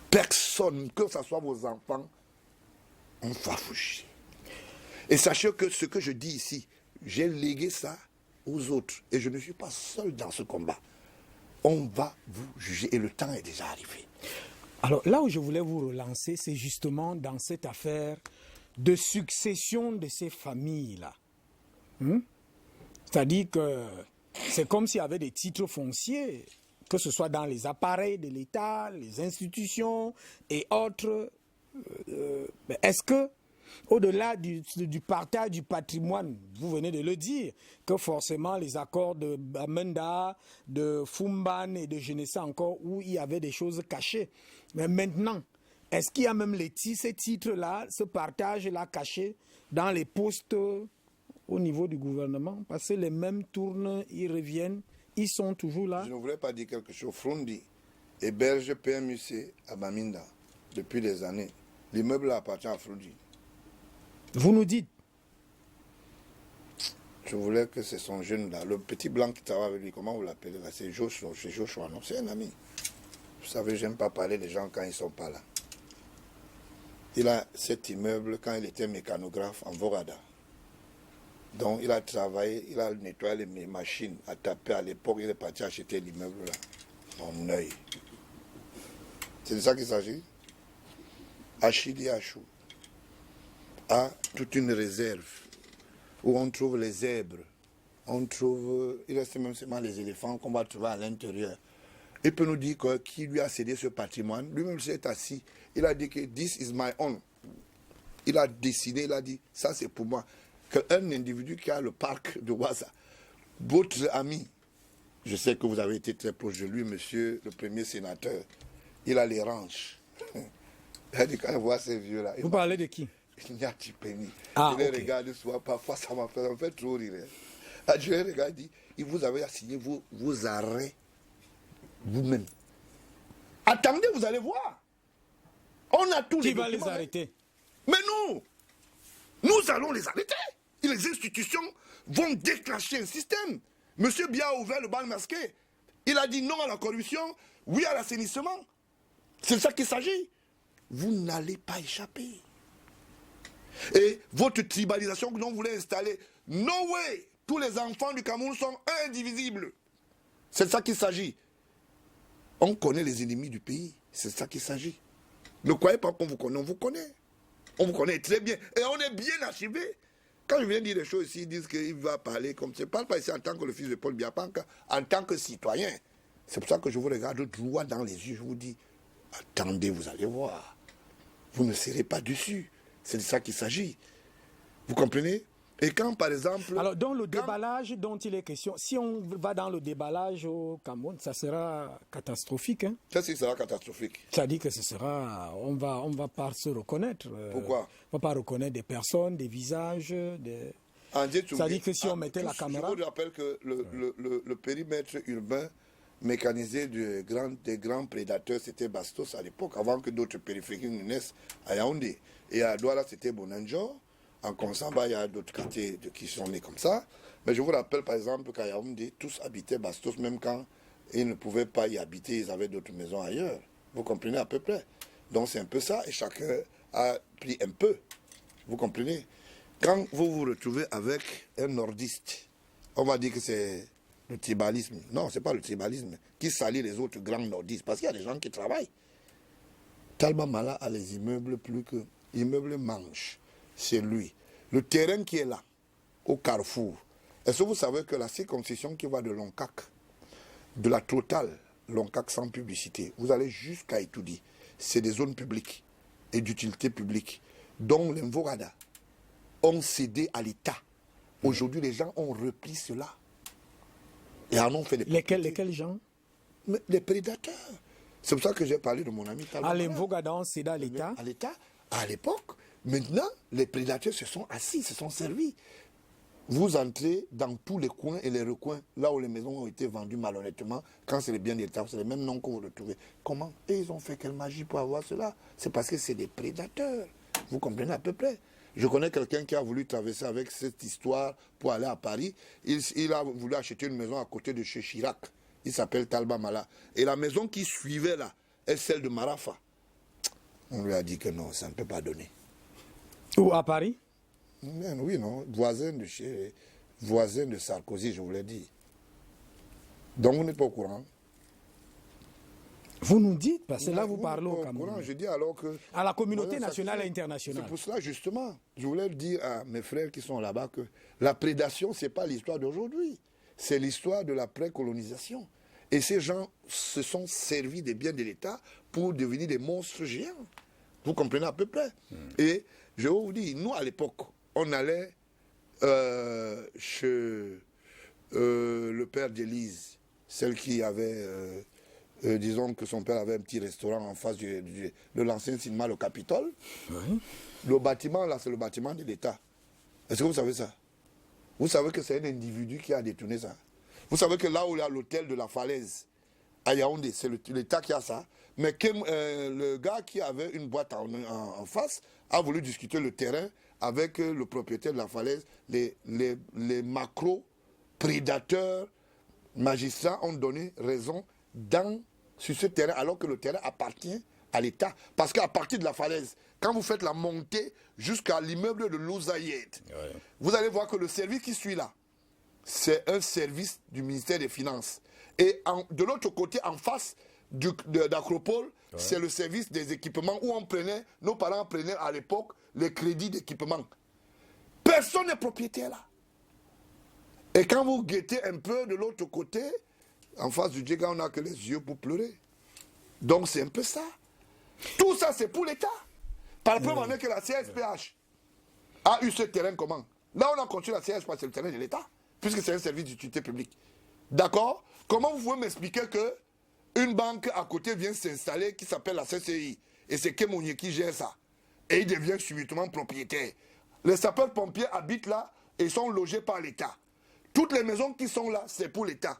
Personne, que ce soit vos enfants, on va vous juger. Et sachez que ce que je dis ici, j'ai légué ça aux autres. Et je ne suis pas seul dans ce combat. On va vous juger et le temps est déjà arrivé. Alors là où je voulais vous relancer, c'est justement dans cette affaire de succession de ces familles-là. C'est-à-dire que c'est comme s'il y avait des titres fonciers, que ce soit dans les appareils de l'État, les institutions et autres. Est-ce que, au-delà du partage du patrimoine, vous venez de le dire, que forcément les accords de Bamenda, de Fumban et de je ne sais encore où il y avait des choses cachées. Mais maintenant, est-ce qu'il y a même ces titres-là, ce partage-là caché dans les postes au niveau du gouvernement? Parce que les mêmes tournent, ils reviennent. Ils sont toujours là. Je ne voulais pas dire quelque chose. Frundi héberge PMUC à Bamenda depuis des années. L'immeuble appartient à Frundi. Vous nous dites? Je voulais que c'est son jeune là, le petit blanc qui travaille avec lui, comment vous l'appelez là? C'est Joshua, non? C'est un ami. Vous savez, j'aime pas parler des gens quand ils ne sont pas là. Il a cet immeuble quand il était mécanographe en Vorada. Donc il a travaillé, il a nettoyé les machines, a tapé à l'époque, il est parti acheter l'immeuble là, en œil. C'est de ça qu'il s'agit. Achidi Achou a toute une réserve où on trouve les zèbres, on trouve, il reste même seulement les éléphants qu'on va trouver à l'intérieur. Il peut nous dire qui lui a cédé ce patrimoine. Lui-même s'est assis, il a dit que this is my own. Il a décidé, il a dit ça c'est pour moi. Qu'un individu qui a le parc de Ouaza, votre ami, je sais que vous avez été très proche de lui, monsieur le premier sénateur, il a les ranches. Il a dit quand il voit ces vieux-là. Vous parlez de qui? Il n'y a Tipeni. Ah, je les regarde souvent, parfois ça m'a fait trop rire. Je les regarde, il dit, vous avez assigné vos arrêts vous-même. Attendez, vous allez voir. On a tous les documents. Qui va les arrêter? Mais nous allons les arrêter. Et les institutions vont déclencher un système. Monsieur Bia a ouvert le bal masqué. Il a dit non à la corruption, oui à l'assainissement. C'est de ça qu'il s'agit. Vous n'allez pas échapper. Et votre tribalisation que l'on voulait installer, no way, tous les enfants du Cameroun sont indivisibles. C'est de ça qu'il s'agit. On connaît les ennemis du pays. C'est de ça qu'il s'agit. Ne croyez pas qu'on vous connaît, on vous connaît. On vous connaît très bien. Et on est bien archivé. Quand je viens dire des choses ici, ils disent qu'il va parler comme ça. Je ne parle pas ici en tant que le fils de Paul Biya Panka, en tant que citoyen. C'est pour ça que je vous regarde droit dans les yeux. Je vous dis, attendez, vous allez voir. Vous ne serez pas dessus. C'est de ça qu'il s'agit. Vous comprenez? Et quand, par exemple... Alors, dans le déballage dont il est question, si on va dans le déballage au Cameroun, ça sera catastrophique. Hein? Ça, sera catastrophique. Ça dit que ce sera... On va pas se reconnaître. Pourquoi? On ne va pas reconnaître des personnes, des visages, des... Ça dit que si on mettait la caméra... Je vous rappelle que le périmètre urbain mécanisé des grands prédateurs, c'était Bastos à l'époque, avant que d'autres périphériques ne naissent à Yaoundé. Et à Douala, c'était Bonanjo. En Konsamba, il y a d'autres quartiers qui sont nés comme ça. Mais je vous rappelle, par exemple, qu'à Yaoundé, tous habitaient Bastos, même quand ils ne pouvaient pas y habiter, ils avaient d'autres maisons ailleurs. Vous comprenez à peu près? Donc c'est un peu ça, et chacun a pris un peu. Vous comprenez? Quand vous vous retrouvez avec un nordiste, on va dire que c'est le tribalisme. Non, ce n'est pas le tribalisme qui salit les autres grands nordistes, parce qu'il y a des gens qui travaillent. Talba Mala a les immeubles plus que... Immeubles Manche. C'est lui. Le terrain qui est là, au carrefour, est-ce que vous savez que la circoncision qui va de Loncac, de la totale, Loncac sans publicité, vous allez jusqu'à Itoudi, c'est des zones publiques et d'utilité publique, dont les Mvorada ont cédé à l'État. Aujourd'hui, les gens ont repris cela. Et en ont fait des... Lesquels gens? Mais les prédateurs. C'est pour ça que j'ai parlé de mon ami Talba. Les Mvorada ont cédé à l'État? À l'État, à l'époque. Maintenant, les prédateurs se sont assis, se sont servis. Vous entrez dans tous les coins et les recoins, là où les maisons ont été vendues malhonnêtement, quand c'est les biens d'État, c'est les mêmes noms que vous retrouvez. Comment? Et ils ont fait quelle magie pour avoir cela? C'est parce que c'est des prédateurs. Vous comprenez à peu près? Je connais quelqu'un qui a voulu traverser avec cette histoire pour aller à Paris. Il a voulu acheter une maison à côté de chez Chirac. Il s'appelle Talba Mala. Et la maison qui suivait là est celle de Marafa. On lui a dit que non, ça ne peut pas donner. Ou à Paris? Oui, non. Voisin de Sarkozy, je vous l'ai dit. Donc vous n'êtes pas au courant. Vous nous dites, parce que là vous parlez au Cameroun. Je dis alors que... À la communauté nationale et internationale. C'est pour cela, justement, je voulais dire à mes frères qui sont là-bas que la prédation, ce n'est pas l'histoire d'aujourd'hui. C'est l'histoire de la précolonisation. Et ces gens se sont servis des biens de l'État pour devenir des monstres géants. Vous comprenez à peu près. Et je vous dis, nous, à l'époque, on allait chez le père d'Élise, celle qui avait, disons que son père avait un petit restaurant en face de l'ancien cinéma, le Capitole. Oui. Le bâtiment, là, c'est le bâtiment de l'État. Est-ce que vous savez ça? Vous savez que c'est un individu qui a détourné ça. Vous savez que là où il y a l'hôtel de la Falaise, à Yaoundé, c'est l'État qui a ça. Mais le gars qui avait une boîte en face a voulu discuter le terrain avec le propriétaire de la Falaise. Les macro-prédateurs magistrats ont donné raison sur ce terrain, alors que le terrain appartient à l'État. Parce qu'à partir de la Falaise, quand vous faites la montée jusqu'à l'immeuble de l'Ouzayed, vous allez voir que le service qui suit là, c'est un service du ministère des Finances. Et de l'autre côté, en face d'Acropole, c'est le service des équipements où nos parents prenaient à l'époque les crédits d'équipement. Personne n'est propriétaire là. Et quand vous guettez un peu de l'autre côté, en face du Djega, on n'a que les yeux pour pleurer. Donc c'est un peu ça. Tout ça, c'est pour l'État. Par preuve en est que la CSPH a eu ce terrain comment? Là, on a continué la CSPH, c'est le terrain de l'État, puisque c'est un service d'utilité publique. D'accord? Comment vous pouvez m'expliquer que une banque à côté vient s'installer qui s'appelle la CCI, et c'est Kemounié qui gère ça, et il devient subitement propriétaire? Les sapeurs-pompiers habitent là et sont logés par l'État. Toutes les maisons qui sont là, c'est pour l'État,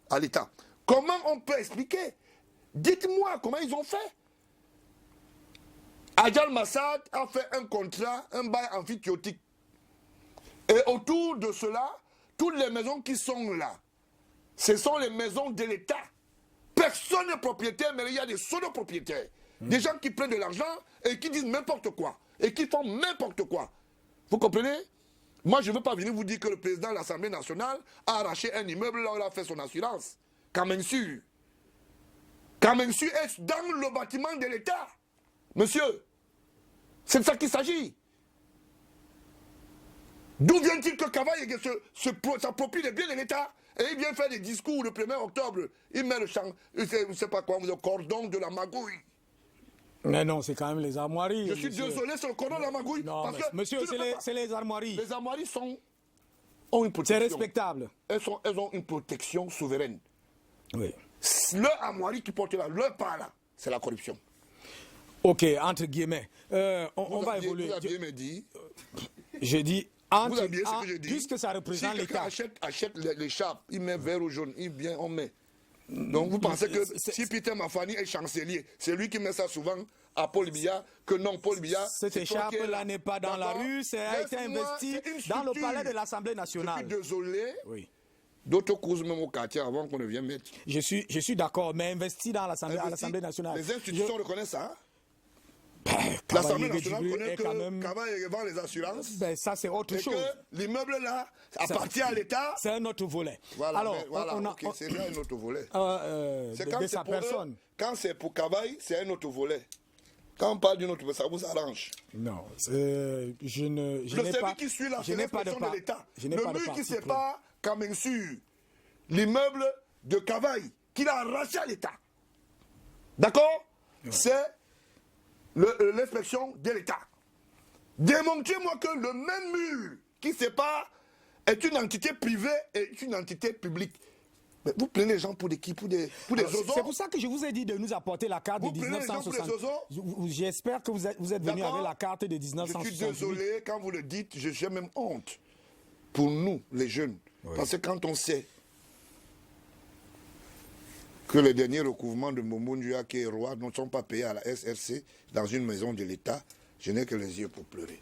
à l'État. Comment on peut expliquer? Dites-moi comment ils ont fait. Adjal Massad a fait un contrat, un bail amphithéotique. Et autour de cela, toutes les maisons qui sont là, ce sont les maisons de l'État. Personne n'est propriétaire, mais il y a des pseudo-propriétaires. Des gens qui prennent de l'argent et qui disent n'importe quoi. Et qui font n'importe quoi. Vous comprenez? Moi, je ne veux pas venir vous dire que le président de l'Assemblée nationale a arraché un immeuble là où il a fait son assurance. Kamensu. Kamensu est dans le bâtiment de l'État. Monsieur, C'est de ça qu'il s'agit. D'où vient-il que Cavaille s'approprie les biens de l'État et il vient faire des discours le 1er octobre. Il met le chant, je ne sais pas quoi, le cordon de la magouille. Mais non, c'est quand même les armoiries. Je suis désolé, c'est le cordon de la magouille. Non, parce que monsieur, c'est les armoiries. Les armoiries ont une protection. C'est respectable. Elles ont une protection souveraine. Oui. Leur armoirie qui porte là, leur part là, c'est la corruption. Ok, entre guillemets. On va évoluer. Vous aviez me dit. Je dis. Vous aviez ce que je dis. Puisque ça représente si l'État. achète l'écharpe, il met vert ou jaune, on met. Donc vous pensez que si Peter Mafani est chancelier, c'est lui qui met ça souvent à Paul Biya, que non, Paul Biya. Cette écharpe-là n'est pas dans la rue, ça a été investi dans le palais de l'Assemblée nationale. Je suis désolé. Oui. D'autres causes même au quartier avant qu'on ne vienne mettre. Je suis d'accord, mais investi dans l'Assemblée nationale. Les institutions reconnaissent ça. L'Assemblée nationale connaît que Cavaille vend les assurances. Ben, ça, c'est autre chose. Que l'immeuble là appartient à l'État. C'est un autre volet. Voilà, alors, c'est un autre volet. C'est de sa personne. Quand c'est pour Cavaille, c'est un autre volet. Quand on parle d'une autre volet, ça vous arrange. Non, je n'ai pas. Qui suit la l'expression de l'État. Le mur qui sépare Kamensu, l'immeuble de Cavaille, qu'il a arraché à l'État. D'accord? Ouais. C'est l'inspection de l'État. Démontrez-moi que le même mur qui sépare est une entité privée et une entité publique. Mais vous prenez les gens pour des zozos. C'est pour ça que je vous ai dit de nous apporter la carte de 1960. J'espère que vous êtes venu avec la carte de 1960. Je suis désolé, quand vous le dites, j'ai même honte. Pour nous, les jeunes. Oui. Parce que quand on sait que les derniers recouvrements de Momo-Nduya qui est roi ne sont pas payés à la SRC dans une maison de l'État, je n'ai que les yeux pour pleurer.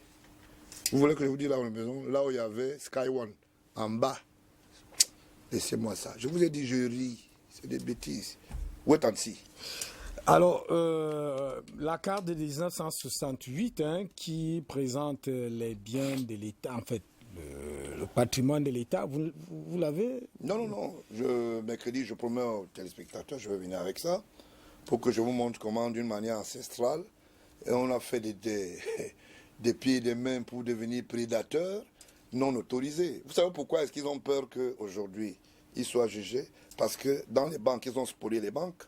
Vous voulez que je vous dise là où la maison, là où il y avait Sky One, en bas. Laissez-moi ça. Je vous ai dit, je ris. C'est des bêtises. Wait and see. Alors, la carte de 1968 qui présente les biens de l'État, en fait, le patrimoine de l'État, vous l'avez? Non. Mercredi, je promets aux téléspectateurs, je vais venir avec ça, pour que je vous montre comment, d'une manière ancestrale, et on a fait des pieds et des mains pour devenir prédateurs non autorisés. Vous savez pourquoi est-ce qu'ils ont peur qu'aujourd'hui, ils soient jugés? Parce que dans les banques, ils ont spolié les banques.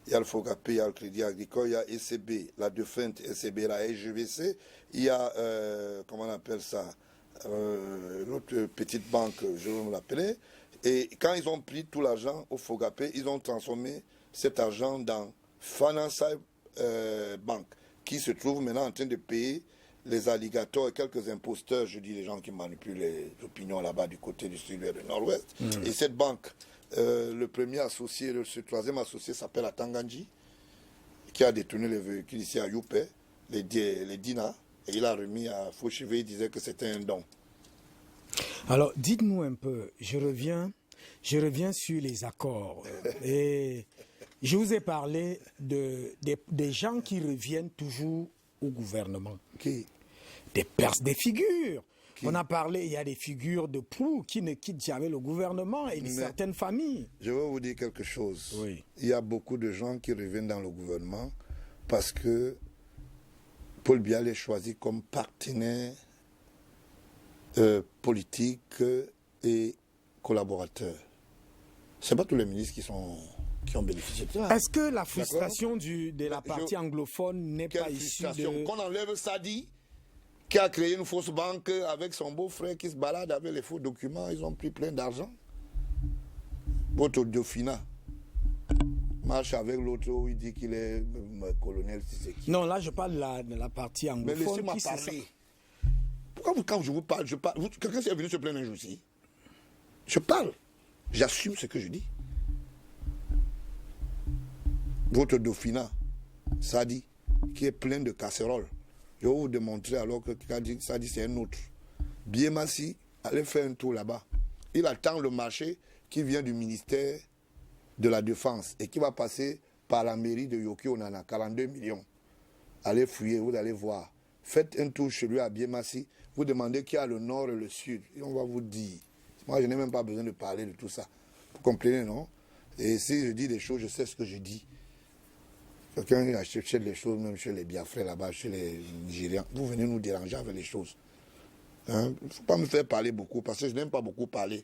Il y a le FOGAP, il y a le Crédit Agricole, il y a ECB, la défunte ECB, la SGVC, il y a, comment on appelle ça, l'autre petite banque, je vais me l'appeler. Et quand ils ont pris tout l'argent au FOGAP, ils ont transformé cet argent dans Financial Bank, qui se trouve maintenant en train de payer les alligators et quelques imposteurs, je dis les gens qui manipulent les opinions là-bas du côté du sud et du nord-ouest. Et cette banque, le premier associé, ce troisième associé s'appelle Atanganji, qui a détourné les véhicules ici à Youpé, les Dina, et il a remis à Fauchivé, il disait que c'était un don. Alors, dites-nous un peu, je reviens sur les accords. Et je vous ai parlé des gens qui reviennent toujours au gouvernement. Qui? Des figures. Qui? On a parlé, il y a des figures de proue qui ne quittent jamais le gouvernement et certaines familles. Je vais vous dire quelque chose. Oui. Il y a beaucoup de gens qui reviennent dans le gouvernement parce que Paul Biya est choisi comme partenaire politique et collaborateur. Ce n'est pas tous les ministres qui ont bénéficié de ça. Est-ce que la frustration de la partie anglophone n'est pas issue de... Qu'on enlève Sadi, qui a créé une fausse banque avec son beau-frère qui se balade avec les faux documents, ils ont pris plein d'argent. Votre Dauphina marche avec l'autre où il dit qu'il est colonel Tshisekedi. Non, là je parle de la partie anglophone. Mais laissez-moi parler. Pourquoi quand je vous parle, quelqu'un est venu se plaindre un jour aussi? Je parle. J'assume ce que je dis. Votre Dauphina, Sadi, qui est plein de casseroles. Je vais vous démontrer alors que Sadi c'est un autre. Biemassi, allez faire un tour là-bas. Il attend le marché qui vient du ministère de la Défense et qui va passer par la mairie de Yoki Onana, 42 millions. Allez fouiller, vous allez voir. Faites un tour chez lui à Biemassi, vous demandez qui a le nord et le sud. Et on va vous dire. Moi, je n'ai même pas besoin de parler de tout ça. Vous comprenez, non? Et si je dis des choses, je sais ce que je dis. Quelqu'un achète les choses, même chez les Biafrais là-bas, chez les Nigérians. Vous venez nous déranger avec les choses. Il ne faut pas me faire parler beaucoup, parce que je n'aime pas beaucoup parler.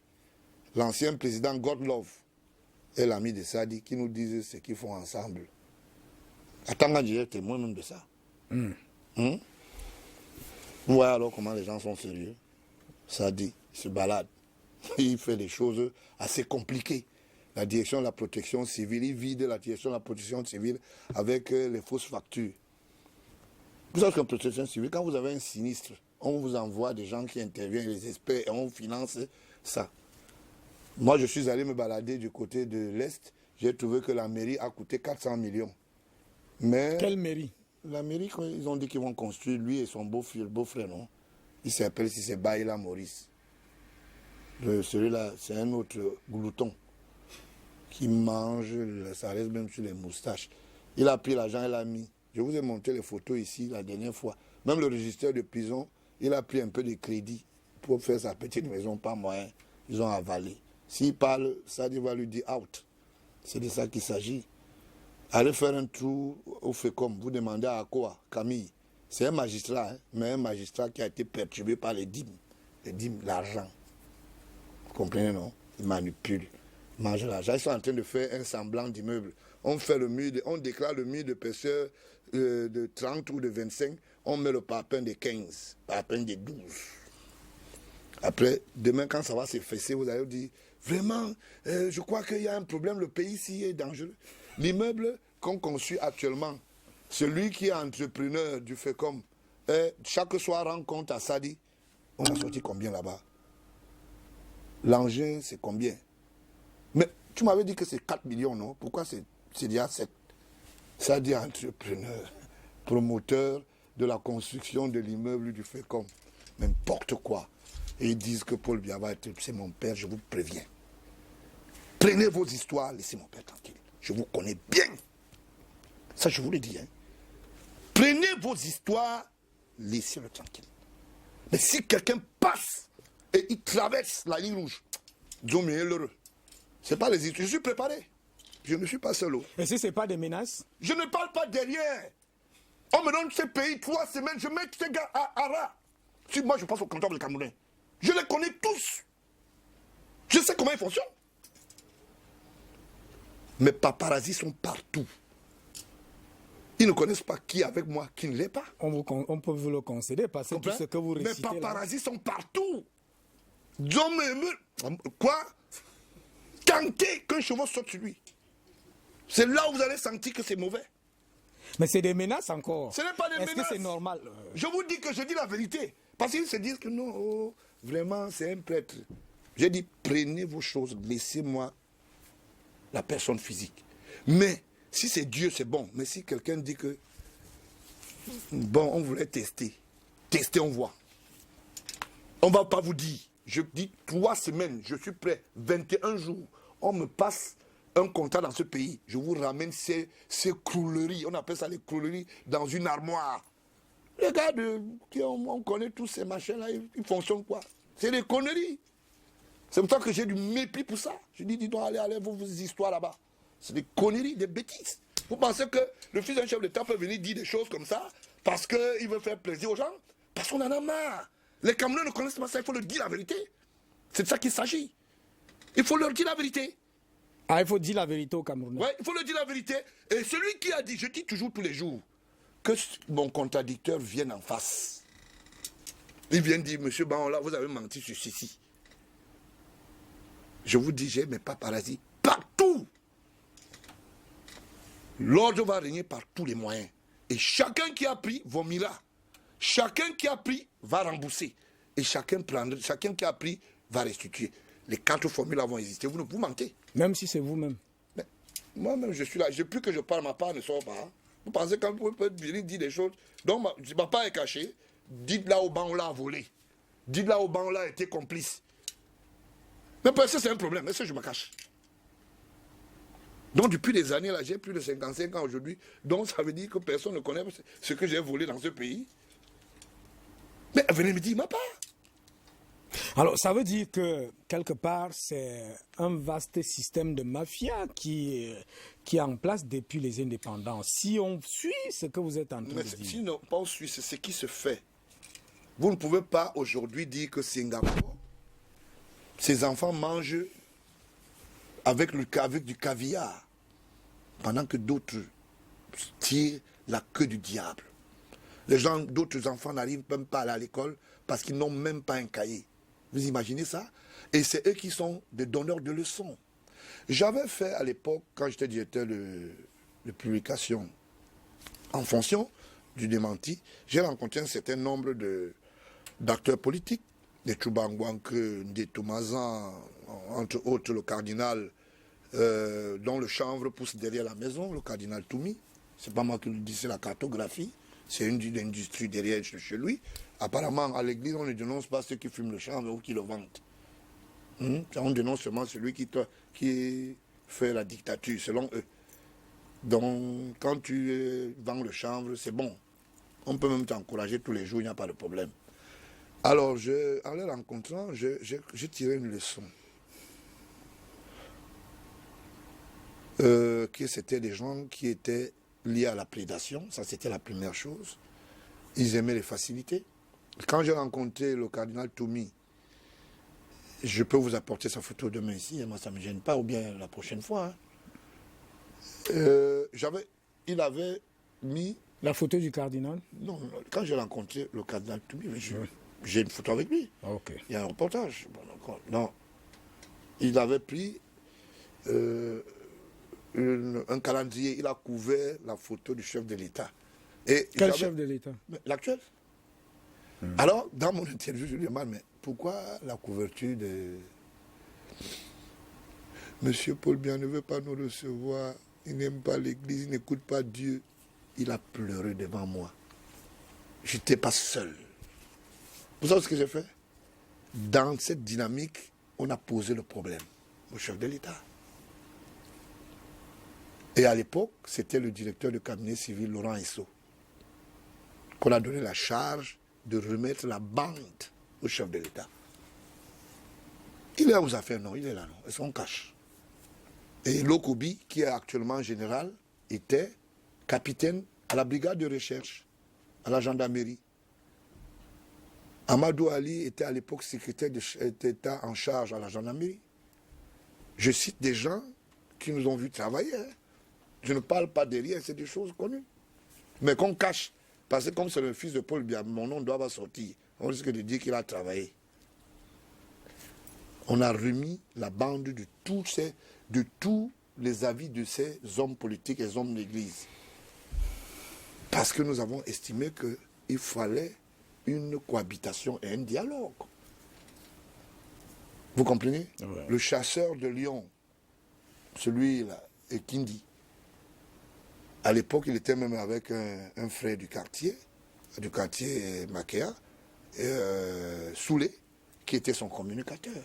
L'ancien président Godlove est l'ami de Sadi qui nous disent ce qu'ils font ensemble. Attends, j'ai été témoin même de ça. Vous voyez alors comment les gens sont sérieux. Sadi, il se balade. Il fait des choses assez compliquées. La direction de la protection civile, il vide la direction de la protection civile avec les fausses factures. Vous savez qu'en protection civile, quand vous avez un sinistre, on vous envoie des gens qui interviennent, les experts, et on finance ça. Moi, je suis allé me balader du côté de l'Est. J'ai trouvé que la mairie a coûté 400 millions. Mais quelle mairie? La mairie, ils ont dit qu'ils vont construire, lui et son beau-frère, non? Il s'appelle, si c'est Baïla Maurice. Celui-là, c'est un autre glouton qui mange, ça reste même sur les moustaches. Il a pris l'argent, il a mis. Je vous ai montré les photos ici la dernière fois. Même le régisseur de prison, il a pris un peu de crédit pour faire sa petite maison, pas moyen. Ils ont avalé. S'il parle, ça va lui dire out. C'est de ça qu'il s'agit. Allez faire un tour au FECOM, vous demandez à quoi, Camille. C'est un magistrat, hein, mais un magistrat qui a été perturbé par les dîmes. Les dîmes, l'argent. Vous comprenez, non? Ils manipulent, ils mangent l'argent. Ils sont en train de faire un semblant d'immeuble. On fait le mur, on déclare le mur d'épaisseur de 30 ou de 25, on met le parpaing de 15, parpaing de 12. Après, demain, quand ça va s'effacer, vous allez dire, vraiment, je crois qu'il y a un problème, le pays ici est dangereux. L'immeuble qu'on construit actuellement, celui qui est entrepreneur du FECOM, chaque soir rend compte à Sadi, on a sorti combien là-bas? L'engin, c'est combien? Mais tu m'avais dit que c'est 4 millions, non? Pourquoi c'est déjà 7? Sadi entrepreneur, promoteur de la construction de l'immeuble du FECOM. N'importe quoi. Et ils disent que Paul Biya va être, c'est mon père, je vous préviens. Prenez vos histoires, laissez mon père tranquille. Je vous connais bien. Ça, je vous le dis. Hein. Prenez vos histoires, laissez-le tranquille. Mais si quelqu'un passe et il traverse la ligne rouge, Dieu est l'heureux. Ce n'est pas les histoires. Je suis préparé. Je ne suis pas seul. Et si ce n'est pas des menaces? Je ne parle pas derrière. On me donne ce pays 3 semaines, je mets ces gars à ras. Si moi je passe au comptable camerounais, je les connais tous. Je sais comment ils fonctionnent. Mes paparazzis sont partout. Ils ne connaissent pas qui est avec moi, qui ne l'est pas. On peut vous le concéder parce que tout ce que vous récitez. Mes paparazzis sont partout. Quoi? Tentez qu'un cheval saute sur lui. C'est là où vous allez sentir que c'est mauvais. Mais c'est des menaces encore. Ce n'est pas des menaces. Est-ce que c'est normal? Je vous dis que je dis la vérité. Parce qu'ils se disent que non, oh, vraiment, c'est un prêtre. J'ai dit, prenez vos choses, laissez-moi la personne physique. Mais, si c'est Dieu, c'est bon. Mais si quelqu'un dit que, bon, on voulait tester. Tester, on voit. On ne va pas vous dire. Je dis 3 semaines, je suis prêt. 21 jours, on me passe un contrat dans ce pays. Je vous ramène ces crouleries. On appelle ça les crouleries dans une armoire. Les gars, on connaît tous ces machins-là, ils fonctionnent quoi? C'est des conneries. C'est pour ça que j'ai du mépris pour ça. Je dis, dis donc, allez, vos histoires là-bas. C'est des conneries, des bêtises. Vous pensez que le fils d'un chef d'État peut venir dire des choses comme ça parce qu'il veut faire plaisir aux gens? Parce qu'on en a marre. Les Camerounais ne connaissent pas ça, il faut leur dire la vérité. C'est de ça qu'il s'agit. Il faut leur dire la vérité. Ah, il faut dire la vérité aux Camerounais. Oui, il faut leur dire la vérité. Et celui qui a dit, je dis toujours tous les jours, que mon contradicteur vienne en face. Il vient dire, monsieur Baola, vous avez menti sur ceci. Je vous dis, j'ai mes paparazzis partout. L'ordre va régner par tous les moyens. Et chacun qui a pris vomira. Chacun qui a pris va rembourser. Et chacun qui a pris va restituer. Les 4 formules vont exister. Vous mentez. Même si c'est vous-même. Moi-même, je suis là. Plus que je parle, ma part ne sort pas. Vous pensez quand vous pouvez venir dire des choses. Donc, ma part est cachée. Dites là au banc, on l'a volé. Dites là au banc, on l'a été complice. Mais parce que c'est un problème. Est-ce que je me cache? Donc, depuis des années, là, j'ai plus de 55 ans aujourd'hui. Donc, ça veut dire que personne ne connaît ce que j'ai volé dans ce pays. Mais venez me dire ma part. Alors, ça veut dire que, quelque part, c'est un vaste système de mafia qui est en place depuis les indépendances. Si on suit ce que vous êtes en train de dire. Sinon, pas on suit, c'est ce qui se fait. Vous ne pouvez pas aujourd'hui dire que Singapour, ses enfants mangent avec du caviar, pendant que d'autres tirent la queue du diable. D'autres enfants n'arrivent même pas à aller à l'école parce qu'ils n'ont même pas un cahier. Vous imaginez ça? Et c'est eux qui sont des donneurs de leçons. J'avais fait à l'époque, quand j'étais directeur de publication, en fonction du démenti, j'ai rencontré un certain nombre d'acteurs politiques, des Tchoubangouanke, des Thomasan, entre autres le cardinal dont le chanvre pousse derrière la maison, le cardinal Toumi. C'est pas moi qui le dis, c'est la cartographie. C'est une industrie derrière chez lui. Apparemment, à l'église, on ne dénonce pas ceux qui fument le chanvre ou qui le vendent. On dénonce seulement celui qui fait la dictature, selon eux. Donc, quand tu vends le chanvre, c'est bon. On peut même t'encourager tous les jours, il n'y a pas de problème. Alors, en les rencontrant, j'ai tiré une leçon. Que c'était des gens qui étaient liés à la prédation, ça c'était la première chose. Ils aimaient les facilités. Quand j'ai rencontré le cardinal Toumi, je peux vous apporter sa photo demain ici, moi ça ne me gêne pas, ou bien la prochaine fois. Il avait mis... La photo du cardinal? Non, quand j'ai rencontré le cardinal Toumi, j'ai une photo avec lui. Okay. Il y a un reportage. Non, il avait pris un calendrier, il a couvert la photo du chef de l'État. Quel chef de l'État? L'actuel. Alors, dans mon interview, je lui demande, mais pourquoi la couverture de... Monsieur Paul Biya ne veut pas nous recevoir, il n'aime pas l'église, il n'écoute pas Dieu. Il a pleuré devant moi. Je n'étais pas seul. Vous savez ce que j'ai fait? Dans cette dynamique, on a posé le problème au chef de l'État. Et à l'époque, c'était le directeur du cabinet civil, Laurent Esso, qu'on a donné la charge de remettre la bande au chef de l'État. Il est là aux affaires, non, il est là, non, et on cache. Et Lokobi, qui est actuellement général, était capitaine à la brigade de recherche, à la gendarmerie. Amadou Ali était à l'époque secrétaire d'État en charge à la gendarmerie. Je cite des gens qui nous ont vus travailler. Je ne parle pas derrière, c'est des choses connues. Mais qu'on cache, parce que comme c'est le fils de Paul Biya, mon nom doit pas sortir. On risque de dire qu'il a travaillé. On a remis la bande de tous les avis de ces hommes politiques et hommes d'église. Parce que nous avons estimé qu'il fallait une cohabitation et un dialogue. Vous comprenez? Ouais. Le chasseur de Lyon, celui-là, Kindi, à l'époque, il était même avec un frère du quartier Makéa, Soulé, qui était son communicateur.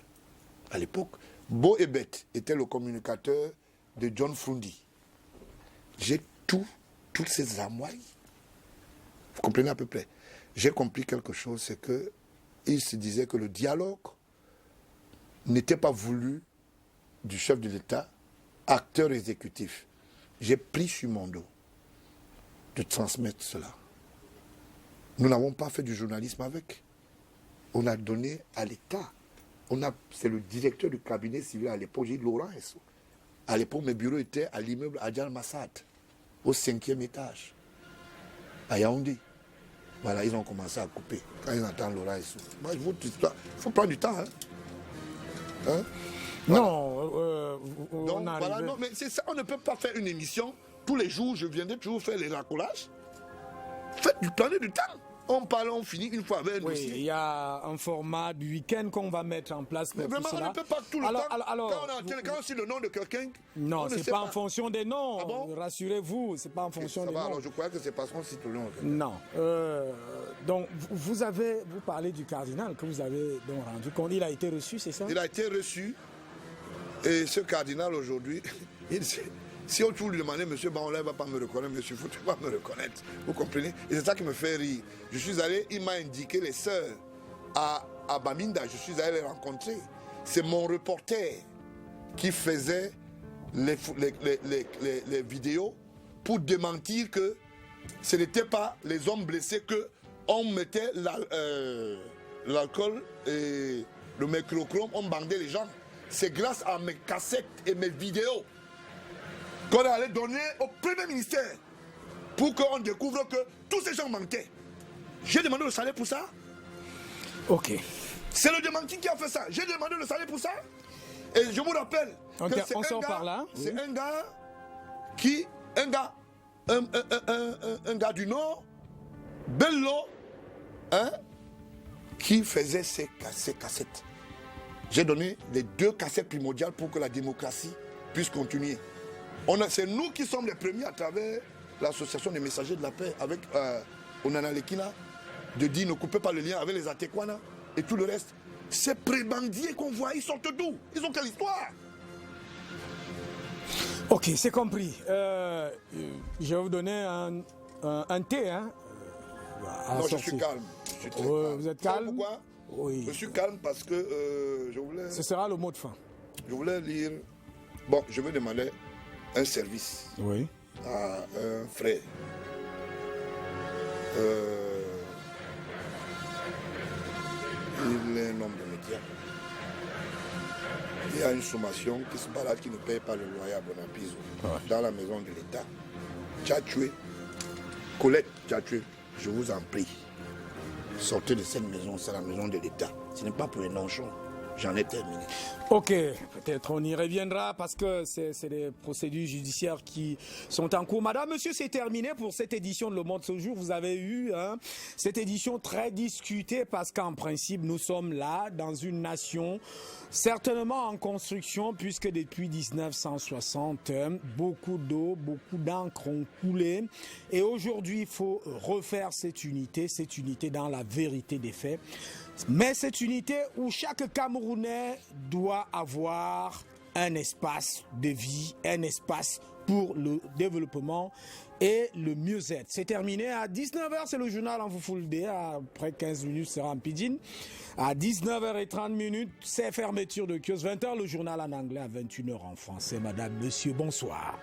À l'époque, Beau Ebet était le communicateur de John Frundi. J'ai toutes ces armoires. Vous comprenez à peu près? J'ai compris quelque chose, c'est qu'il se disait que le dialogue n'était pas voulu du chef de l'État, acteur exécutif. J'ai pris sur mon dos de transmettre cela. Nous n'avons pas fait du journalisme avec. On a donné à l'État. C'est le directeur du cabinet civil à l'époque, j'ai dit Laurent Esso. À l'époque, mes bureaux étaient à l'immeuble Adjal Massad, au 5e étage, à Yaoundé. Voilà, ils ont commencé à couper. Quand ils entendent Laurent Esso. Moi, il faut prendre du temps. Hein? Voilà. Non, donc, voilà, non, mais c'est ça, on ne peut pas faire une émission. Tous les jours, je viendrai toujours faire les racolages. Prenez du temps. On parle, on finit une fois avec un dossier. Il y a un format du week-end qu'on va mettre en place. Mais vraiment, on ne peut pas tout le temps. Quand on cite le nom de quelqu'un. Non, ce n'est pas en fonction des noms. Ah bon? Rassurez-vous, ce n'est pas en fonction des noms. Alors je crois que c'est parce qu'on cite le nom. Non. Donc, vous parlez du cardinal que vous avez donc rendu compte. Il a été reçu, c'est ça? Il a été reçu. Et ce cardinal aujourd'hui, si on lui demandait, monsieur, on ne va pas me reconnaître, monsieur, il ne faut pas me reconnaître. Vous comprenez? Et c'est ça qui me fait rire. Je suis allé, il m'a indiqué les sœurs à à Bamenda, je suis allé les rencontrer. C'est mon reporter qui faisait les vidéos pour démentir que ce n'était pas les hommes blessés qu'on mettait l'alcool et le mercurochrome, on bandait les gens. C'est grâce à mes cassettes et mes vidéos qu'on allait donner au premier ministère pour qu'on découvre que tous ces gens manquaient. J'ai demandé le salaire pour ça. Ok. C'est le démenti qui a fait ça. J'ai demandé le salaire pour ça. Et je vous rappelle que c'est un gars qui... Un gars du Nord, Bello, qui faisait ces cassettes. J'ai donné les 2 cassettes primordiales pour que la démocratie puisse continuer. C'est nous qui sommes les premiers à travers l'association des messagers de la paix avec Onana Lekina de dire ne coupez pas le lien avec les Atekwana et tout le reste. Ces prébandiers qu'on voit, ils sortent d'où? Ils ont quelle histoire? Ok, c'est compris. Je vais vous donner un thé. Hein, non, je suis calme. Vous êtes calme? Pourquoi? Oui. Je suis calme parce que je voulais... Ce sera le mot de fin. Je voulais lire... Bon, je vais demander un service à un frère. Il est un homme de médias. Il y a une sommation qui se balade, qui ne paye pas le loyer à Bonapiso, dans la maison de l'État. Tu as tué. Colette, tu as tué. Je vous en prie. Sortez de cette maison, c'est la maison de l'État. Ce n'est pas pour les non-chons. J'en ai terminé. Ok, peut-être on y reviendra parce que c'est des procédures judiciaires qui sont en cours. Madame, monsieur, c'est terminé pour cette édition de Le Monde ce jour. Vous avez eu cette édition très discutée parce qu'en principe, nous sommes là dans une nation certainement en construction puisque depuis 1960, beaucoup d'eau, beaucoup d'encre ont coulé. Et aujourd'hui, il faut refaire cette unité dans la vérité des faits. Mais cette unité où chaque Camerounais doit avoir un espace de vie, un espace pour le développement et le mieux-être. C'est terminé à 19h, c'est le journal en full day. Après 15 minutes, c'est en pidgin. À 19h30, c'est fermeture de kiosque. 20h, le journal en anglais. À 21h en français. Madame, monsieur, bonsoir.